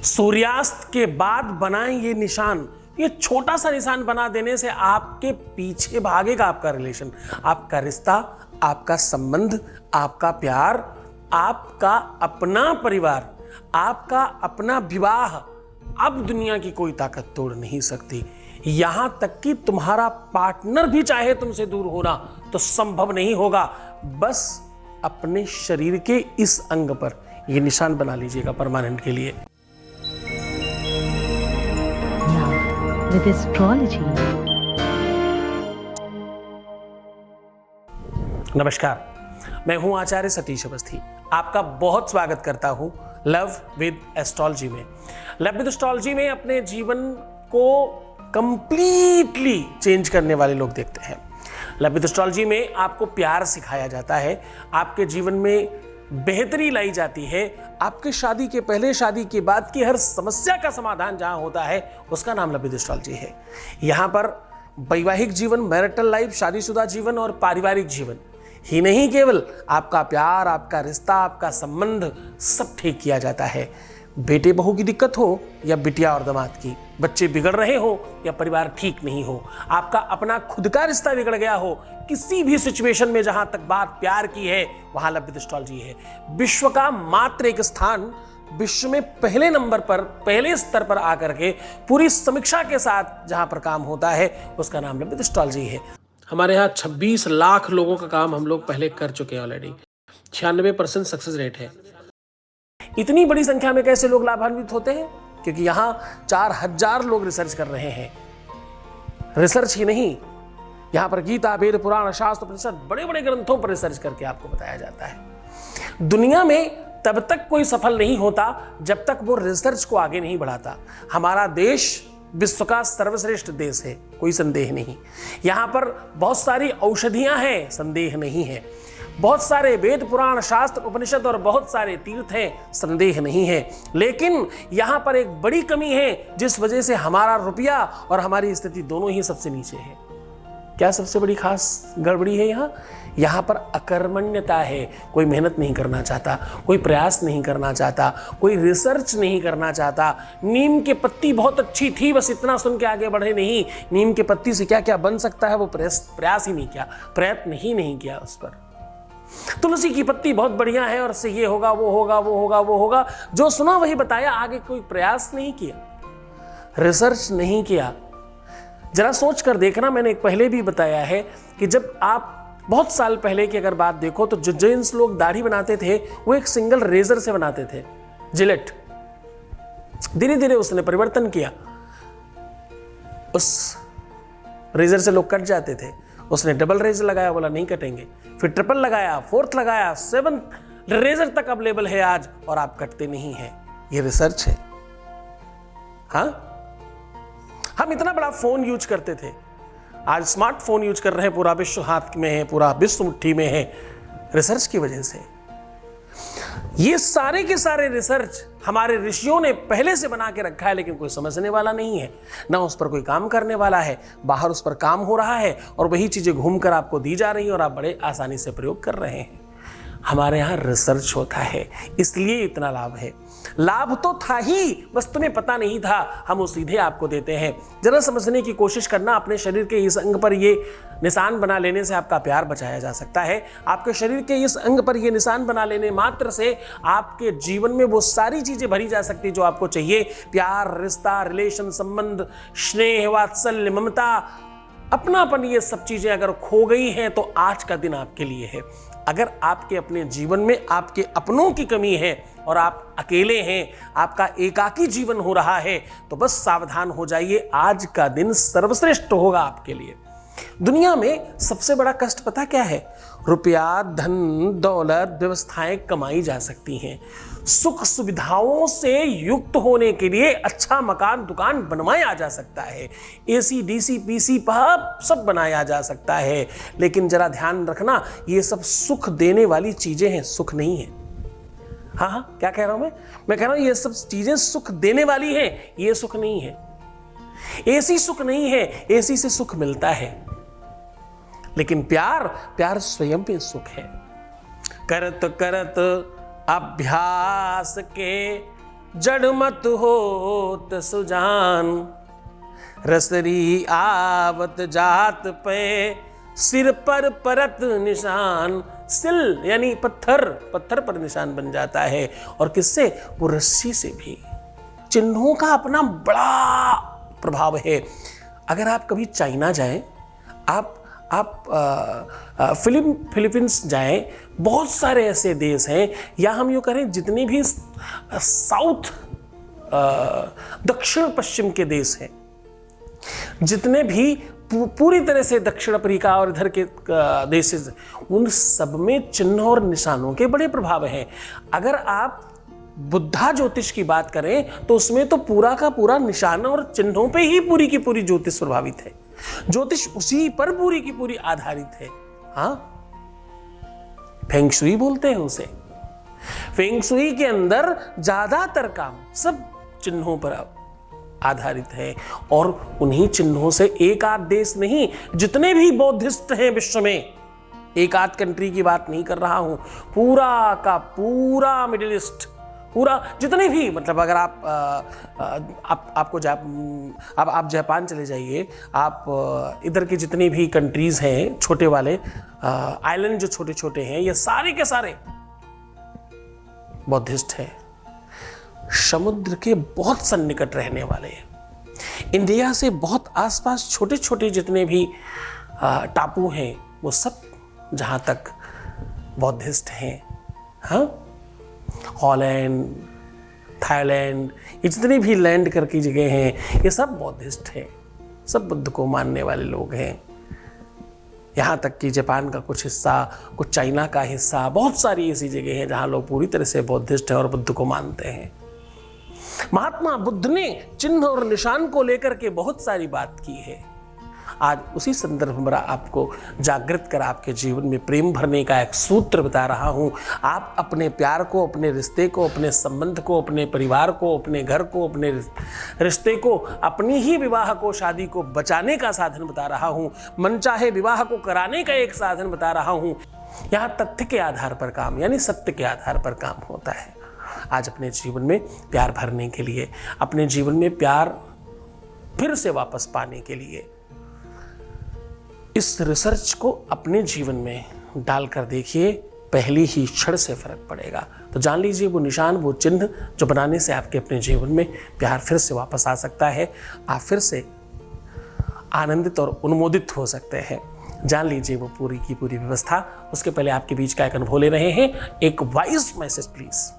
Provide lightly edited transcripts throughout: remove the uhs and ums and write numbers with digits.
सूर्यास्त के बाद बनाएं ये निशान। ये छोटा सा निशान बना देने से आपके पीछे भागेगा आपका रिलेशन, आपका रिश्ता, आपका संबंध, आपका प्यार, आपका अपना परिवार, आपका अपना विवाह। अब दुनिया की कोई ताकत तोड़ नहीं सकती। यहां तक कि तुम्हारा पार्टनर भी चाहे तुमसे दूर होना तो संभव नहीं होगा। बस अपने शरीर के इस अंग पर ये निशान बना लीजिएगा परमानेंट के लिए। With astrology. नमस्कार, मैं हूं आचार्य सतीश अवस्थी। आपका बहुत स्वागत करता हूं लव विद एस्ट्रोलॉजी में। लव विद एस्ट्रोलॉजी में अपने जीवन को कंप्लीटली चेंज करने वाले लोग देखते हैं। लव विद एस्ट्रोलॉजी में आपको प्यार सिखाया जाता है, आपके जीवन में बेहतरी लाई जाती है। आपके शादी के पहले, शादी के बाद की हर समस्या का समाधान जहां होता है उसका नाम लव विद एस्ट्रोलॉजी है। यहां पर वैवाहिक जीवन, मैरिटल लाइफ, शादीशुदा जीवन और पारिवारिक जीवन ही नहीं, केवल आपका प्यार, आपका रिश्ता, आपका संबंध सब ठीक किया जाता है। बेटे बहू की दिक्कत हो या बिटिया और दामाद की, बच्चे बिगड़ रहे हो या परिवार ठीक नहीं हो, आपका अपना खुद का रिश्ता बिगड़ गया हो, किसी भी सिचुएशन में जहां तक बात प्यार की है वहां लव विद एस्ट्रोलॉजी है। विश्व का मात्र एक स्थान, विश्व में पहले नंबर पर, पहले स्तर पर आकर के पूरी समीक्षा के साथ जहां पर काम होता है उसका नाम लव विद एस्ट्रोलॉजी है। हमारे यहाँ 26 लाख लोगों का काम हम लोग पहले कर चुके हैं ऑलरेडी। 96% सक्सेस रेट है। इतनी बड़ी संख्या में कैसे लोग लाभान्वित होते हैं? क्योंकि यहां 4000 लोग रिसर्च कर रहे हैं। रिसर्च ही नहीं, यहां पर गीता, वेद, पुराण, शास्त्र, उपनिषद, बड़े बड़े ग्रंथों पर रिसर्च करके आपको बताया जाता है। दुनिया में तब तक कोई सफल नहीं होता जब तक वो रिसर्च को आगे नहीं बढ़ाता। हमारा देश विश्व का सर्वश्रेष्ठ देश है, कोई संदेह नहीं। यहां पर बहुत सारी औषधियां हैं, संदेह नहीं है। बहुत सारे वेद, पुराण, शास्त्र, उपनिषद और बहुत सारे तीर्थ हैं, संदेह नहीं है। लेकिन यहां पर एक बड़ी कमी है जिस वजह से हमारा रुपया और हमारी स्थिति दोनों ही सबसे नीचे है। क्या सबसे बड़ी खास गड़बड़ी है? यहां पर अकर्मण्यता है। कोई मेहनत नहीं करना चाहता, कोई प्रयास नहीं करना चाहता, कोई रिसर्च नहीं करना चाहता। नीम की पत्ती बहुत अच्छी थी, बस इतना सुन के आगे बढ़े नहीं। नीम की पत्ती से क्या क्या बन सकता है वो प्रयास ही नहीं किया, प्रयत्न ही नहीं किया उस पर। तुलसी की पत्ती बहुत बढ़िया है और उससे ये होगा, वो होगा, वो होगा, वो होगा, जो सुना वही बताया, आगे कोई प्रयास नहीं किया, रिसर्च नहीं किया। जरा सोच कर देखना, मैंने पहले भी बताया है कि जब आप बहुत साल पहले की अगर बात देखो तो जो जेंट्स लोग दाढ़ी बनाते थे वो एक सिंगल रेजर से बनाते थे, जिलेट। धीरे धीरे उसने परिवर्तन किया, उस रेजर से लोग कट जाते थे। उसने डबल रेजर लगाया, बोला नहीं कटेंगे, फिर ट्रिपल लगाया, फोर्थ लगाया, 7th रेजर तक अवेलेबल है आज और आप कटते नहीं हैं। ये रिसर्च है। हाँ, हम इतना बड़ा फोन यूज करते थे, आज स्मार्टफोन यूज कर रहे हैं, पूरा विश्व हाथ में है, पूरा विश्व मुट्ठी में है, रिसर्च की वजह से। ये सारे के सारे रिसर्च हमारे ऋषियों ने पहले से बना के रखा है, लेकिन कोई समझने वाला नहीं है, ना उस पर कोई काम करने वाला है। बाहर उस पर काम हो रहा है और वही चीजें घूमकर आपको दी जा रही है और आप बड़े आसानी से प्रयोग कर रहे हैं। हमारे यहाँ रिसर्च होता है, इसलिए इतना लाभ है। लाभ तो था ही, बस तुम्हें पता नहीं था, हम वो सीधे आपको देते हैं। जरा समझने की कोशिश करना, अपने शरीर के इस अंग पर ये निशान बना लेने से आपका प्यार बचाया जा सकता है। आपके शरीर के इस अंग पर ये निशान बना लेने मात्र से आपके जीवन में वो सारी चीजें भरी जा सकती जो आपको चाहिए। प्यार, रिश्ता, रिलेशन, संबंध, स्नेह, वात्सल्य, ममता, अपनापन, ये सब चीजें अगर खो गई हैं तो आज का दिन आपके लिए है। अगर आपके अपने जीवन में आपके अपनों की कमी है और आप अकेले हैं, आपका एकाकी जीवन हो रहा है, तो बस सावधान हो जाइए, आज का दिन सर्वश्रेष्ठ होगा आपके लिए। दुनिया में सबसे बड़ा कष्ट पता क्या है? रुपया, धन, दौलत, व्यवस्थाएं कमाई जा सकती हैं। सुख सुविधाओं से युक्त होने के लिए अच्छा मकान, दुकान बनवाया जा सकता है, एसी, डीसी, पीसी, पब सब बनाया जा सकता है। लेकिन जरा ध्यान रखना, ये सब सुख देने वाली चीजें हैं, सुख नहीं है। हाँ, क्या कह रहा हूं मैं कह रहा हूं ये सब चीजें सुख देने वाली हैं, ये सुख नहीं है। एसी सुख नहीं है, एसी से सुख मिलता है, लेकिन प्यार स्वयं में सुख है। करत करत अभ्यास के जड़ मत होत सुजान, रसरी आवत जात पे सिर पर परत निशान। सिल यानी पत्थर, पत्थर पर निशान बन जाता है। और किससे? वो रस्सी से भी। चिन्हों का अपना बड़ा प्रभाव है। अगर आप कभी चाइना जाएं, आप फिलीपींस जाएं, बहुत सारे ऐसे देश हैं, या हम यूँ करें जितने भी साउथ दक्षिण पश्चिम के देश हैं, जितने भी पूरी तरह से दक्षिण अफ्रीका और इधर के देश, उन सब में चिन्ह और निशानों के बड़े प्रभाव हैं। अगर आप बुद्धा ज्योतिष की बात करें तो उसमें तो पूरा का पूरा निशान और चिन्हों पे ही पूरी की पूरी ज्योतिष प्रभावित है। ज्योतिष उसी पर पूरी की पूरी आधारित है। हाँ, फेंग शुई बोलते हैं उसे। फेंग शुई के अंदर ज्यादातर काम सब चिन्हों पर आधारित है। और उन्हीं चिन्हों से एक आध देश नहीं, जितने भी बौद्धिस्ट हैं विश्व में, एक आध कंट्री की बात नहीं कर रहा हूं, पूरा का पूरा मिडिल ईस्ट, पूरा जितने भी, मतलब अगर आप जापान चले जाइए, आप इधर के जितने भी कंट्रीज हैं, छोटे वाले आइलैंड जो छोटे छोटे हैं, ये सारे के सारे बौद्धिस्ट हैं। समुद्र के बहुत सन्निकट रहने वाले हैं। इंडिया से बहुत आसपास छोटे छोटे जितने भी टापू हैं, वो सब जहाँ तक बौद्धिस्ट हैं। हाँ, हॉलैंड, थाईलैंड, ये जितने भी लैंड करके जगह हैं, ये सब बौद्धिस्ट हैं, सब बुद्ध को मानने वाले लोग हैं। यहाँ तक कि जापान का कुछ हिस्सा, कुछ चाइना का हिस्सा, बहुत सारी ऐसी जगह हैं जहाँ लोग पूरी तरह से बौद्धिस्ट हैं और बुद्ध को मानते हैं। महात्मा बुद्ध ने चिन्ह और निशान को लेकर के बहुत सारी बात की है। आज उसी संदर्भ में आपको जागृत कर आपके जीवन में प्रेम भरने का एक सूत्र बता रहा हूं। आप अपने प्यार को, अपने रिश्ते को, अपने संबंध को, अपने परिवार को, अपने घर को, अपने रिश्ते को, अपनी ही विवाह को, शादी को बचाने का साधन बता रहा हूं। मनचाहे विवाह को कराने का एक साधन बता रहा हूं। यहाँ तथ्य के आधार पर काम, यानी सत्य के आधार पर काम होता है। आज अपने जीवन में प्यार भरने के लिए, अपने जीवन में प्यार फिर से वापस पाने के लिए, इस रिसर्च को अपने जीवन में डालकर देखिए, पहली ही क्षण से फर्क पड़ेगा। तो जान लीजिए वो निशान, वो चिन्ह जो बनाने से आपके अपने जीवन में प्यार फिर से वापस आ सकता है। आप फिर से आनंदित और उन्मोदित हो सकते हैं। जान लीजिए वो पूरी की पूरी व्यवस्था। उसके पहले आपके बीच का एक अनुभव ले रहे हैं, एक वॉइस मैसेज प्लीज।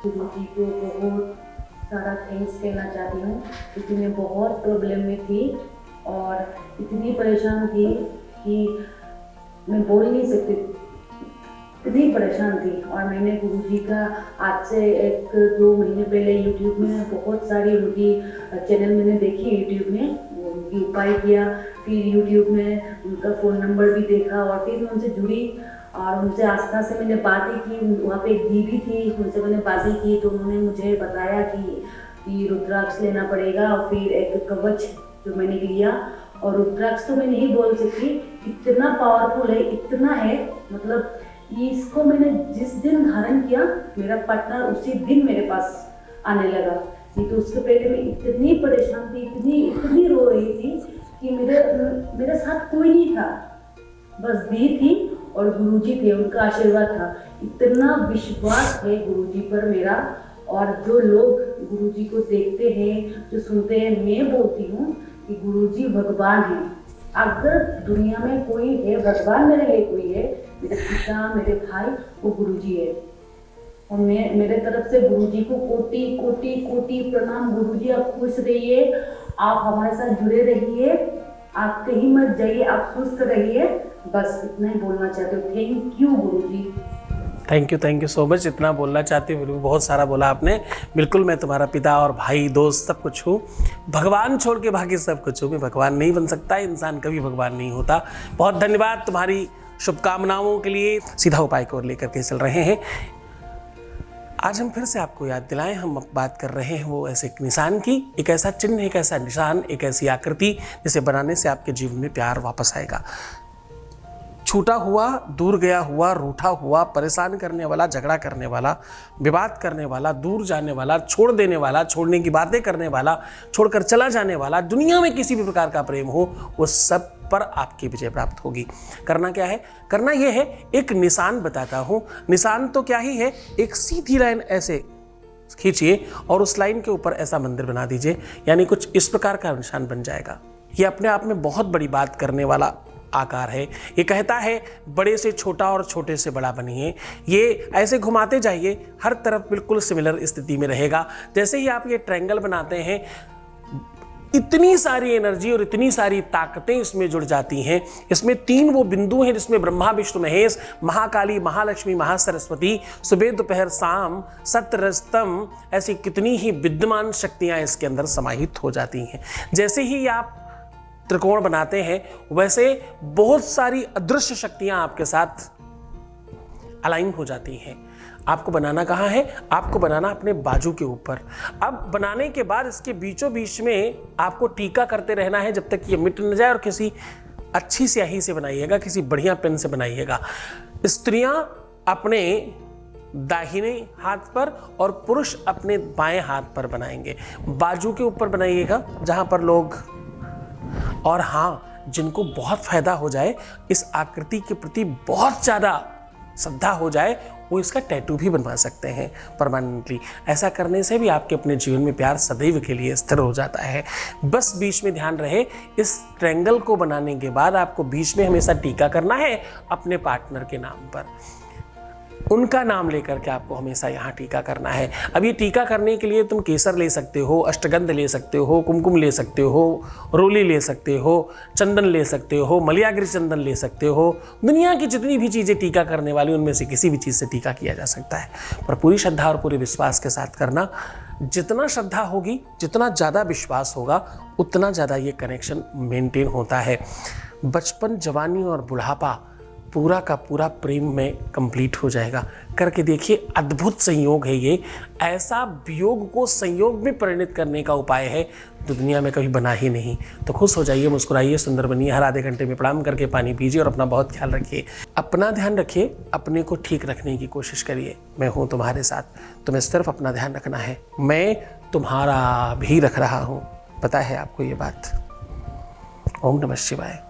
गुरु जी को बहुत सारा थैंक्स कहना चाहती हूँ, क्योंकि मैं बहुत प्रॉब्लम में थी और इतनी परेशान थी कि मैं बोल नहीं सकती, इतनी परेशान थी। और मैंने गुरु जी का आज से 1-2 महीने पहले यूट्यूब में बहुत सारी उनकी चैनल मैंने देखी, यूट्यूब में उनकी उपाय किया, फिर यूट्यूब में उनका फ़ोन नंबर भी देखा और फिर मैं उनसे जुड़ी और उनसे आस्था से मैंने बातें की। वहाँ पे एक दीदी थी, उनसे मैंने बातें की तो उन्होंने मुझे बताया कि रुद्राक्ष लेना पड़ेगा और फिर एक कवच जो मैंने लिया। और रुद्राक्ष तो मैं नहीं बोल सकती, इतना पावरफुल है, इतना है, मतलब इसको मैंने जिस दिन धारण किया, मेरा पार्टनर उसी दिन मेरे पास आने लगा। नहीं तो उसके पहले मैं इतनी परेशान थी, इतनी रो रही थी कि मेरे साथ कोई नहीं था, बस दी थी और गुरुजी थे, उनका आशीर्वाद था। इतना विश्वास है गुरुजी पर मेरा। और जो लोग गुरुजी को देखते हैं, जो सुनते हैं, मैं बोलती हूँ कि गुरुजी भगवान है। अगर दुनिया में कोई है, भगवान मेरे लिए कोई है, मेरे पिता, मेरे भाई, वो गुरुजी है। और मैं मेरे तरफ से गुरुजी को कोटि कोटि कोटि प्रणाम। गुरुजी आप खुश रहिए, आप हमारे साथ जुड़े रहिए, आप कहीं मत जाइए, आप सुस्त रहिए, बस इतना ही बोलना चाहते हो। Thank you Guruji. Thank you so much. इतना बोलना चाहती हूँ, बहुत सारा बोला आपने। बिल्कुल मैं तुम्हारा पिता और भाई, दोस्त सब कुछ हूँ। भगवान छोड़ के बाकी सब कुछ हूँ। मैं भगवान नहीं बन सकता, इंसान कभी भगवान नहीं होता। बहुत धन्यवाद तुम्हारी शुभकामनाओं के लिए। सीधा उपाय को लेकर के चल रहे हैं। आज हम फिर से आपको याद दिलाएं, हम बात कर रहे हैं वो ऐसे निशान की, एक ऐसा चिन्ह, एक ऐसा निशान, एक ऐसी आकृति जिसे बनाने से आपके जीवन में प्यार वापस आएगा। छूटा हुआ, दूर गया हुआ, रूठा हुआ, परेशान करने वाला, झगड़ा करने वाला, विवाद करने वाला, दूर जाने वाला, छोड़ देने वाला, छोड़ने की बातें करने वाला, छोड़कर चला जाने वाला, दुनिया में किसी भी प्रकार का प्रेम हो, वो सब पर आपकी विजय प्राप्त होगी। करना क्या है? करना यह है, एक निशान बताता हूं। निशान तो क्या ही है, एक सीधी लाइन ऐसे खींचिए और उस लाइन के ऊपर ऐसा मंदिर बना दीजिए, यानी कुछ इस प्रकार का निशान बन जाएगा। ये अपने आप में बहुत बड़ी बात करने वाला आकार है। ये कहता है बड़े से छोटा और छोटे से बड़ा बनिए। ये ऐसे घुमाते जाइए, हर तरफ बिल्कुल सिमिलर स्थिति में रहेगा। जैसे ही आप ये ट्रायंगल बनाते हैं, इतनी सारी एनर्जी और इतनी सारी ताकतें इसमें जुड़ जाती हैं। इसमें 3 वो बिंदु हैं जिसमें ब्रह्मा, विष्णु, महेश, महाकाली, महालक्ष्मी, महासरस्वती, सुबह दोपहर शाम, सतरजतम, ऐसी कितनी ही विद्यमान शक्तियां इसके अंदर समाहित हो जाती हैं। जैसे ही आप त्रिकोण बनाते हैं, वैसे बहुत सारी अदृश्य शक्तियां आपके साथ अलाइन हो जाती हैं। आपको बनाना कहाँ है? आपको बनाना अपने बाजू के ऊपर। अब बनाने के बाद इसके बीचों बीच में आपको टीका करते रहना है जब तक ये मिट न जाए, और किसी अच्छी स्याही से बनाइएगा, किसी बढ़िया पेन से बनाइएगा। स्त्रियां अपने दाहिने हाथ पर और पुरुष अपने बाएं हाथ पर बनाएंगे। बाजू के ऊपर बनाइएगा जहां पर लोग, और हाँ, जिनको बहुत फायदा हो जाए, इस आकृति के प्रति बहुत ज़्यादा श्रद्धा हो जाए, वो इसका टैटू भी बनवा सकते हैं परमानेंटली। ऐसा करने से भी आपके अपने जीवन में प्यार सदैव के लिए स्थिर हो जाता है। बस बीच में ध्यान रहे, इस ट्रायंगल को बनाने के बाद आपको बीच में हमेशा टीका करना है अपने पार्टनर के नाम पर। उनका नाम लेकर के आपको हमेशा यहाँ टीका करना है। अब ये टीका करने के लिए तुम केसर ले सकते हो, अष्टगंध ले सकते हो, कुमकुम ले सकते हो, रोली ले सकते हो, चंदन ले सकते हो, मलयाग्री चंदन ले सकते हो। दुनिया की जितनी भी चीज़ें टीका करने वाली, उनमें से किसी भी चीज़ से टीका किया जा सकता है, पर पूरी श्रद्धा और पूरे विश्वास के साथ करना। जितना श्रद्धा होगी, जितना ज़्यादा विश्वास होगा, उतना ज़्यादा ये कनेक्शन मेंटेन होता है। बचपन, जवानी और बुढ़ापा पूरा का पूरा प्रेम में कंप्लीट हो जाएगा। करके देखिए, अद्भुत संयोग है ये। ऐसा वियोग को संयोग में परिणत करने का उपाय है जो दुनिया में कभी बना ही नहीं। तो खुश हो जाइए, मुस्कुराइए, सुंदर बनिए, हर आधे घंटे में प्रणाम करके पानी पीजिए और अपना बहुत ख्याल रखिए। अपना ध्यान रखिए, अपने को ठीक रखने की कोशिश करिए। मैं हूँ तुम्हारे साथ, तुम्हें सिर्फ अपना ध्यान रखना है। मैं तुम्हारा भी रख रहा हूँ, पता है आपको ये बात। ओम नमः शिवाय।